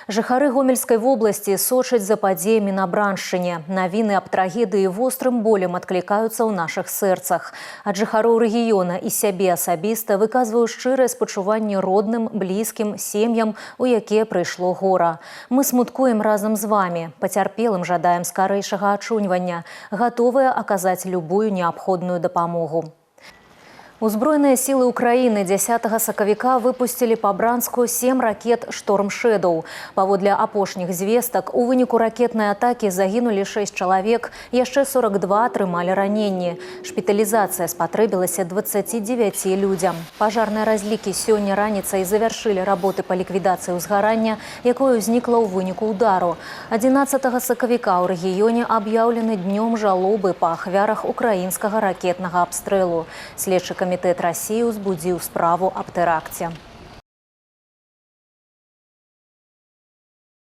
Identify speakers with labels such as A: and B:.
A: Жыхары Гомельской вобласці сочаць за падзеямі на Браншчыне. Навіны аб трагедыі вострым болем адклікаюцца ў нашых сэрцах. Ад жыхароў рэгіёна і сябе асабіста выказваю шчырае спачуванне родным, блізкім, сем'ям, у якія прыйшло гора. Мы смуткуем разам з вамі. Пацярпелым жадаем скарэйшага ачуньвання, гатовыя аказаць любую неабходную дапамогу. Узброеныя сілы Украіны 10 сакавіка выпусцілі па Бранску 7 ракет «Шторм Шэдоу». Паводле апошніх звестак, у выніку ракетнай атакі загінулі 6 чалавек, яшчэ 42 атрымалі раненні. Шпіталізацыя спатрэбілася 29 людзям. Пажарныя разлікі сёння раніцай завяршылі работы па ліквідацыі ўзгарання, якое ўзнікла ў выніку ўдару. 11 сакавіка ў рэгіёне аб'яўлены днём жалобы па ахвярах украінскага ракетнага абстрэлу. Следчы камітэт России узбудзіў справу аб тэракце.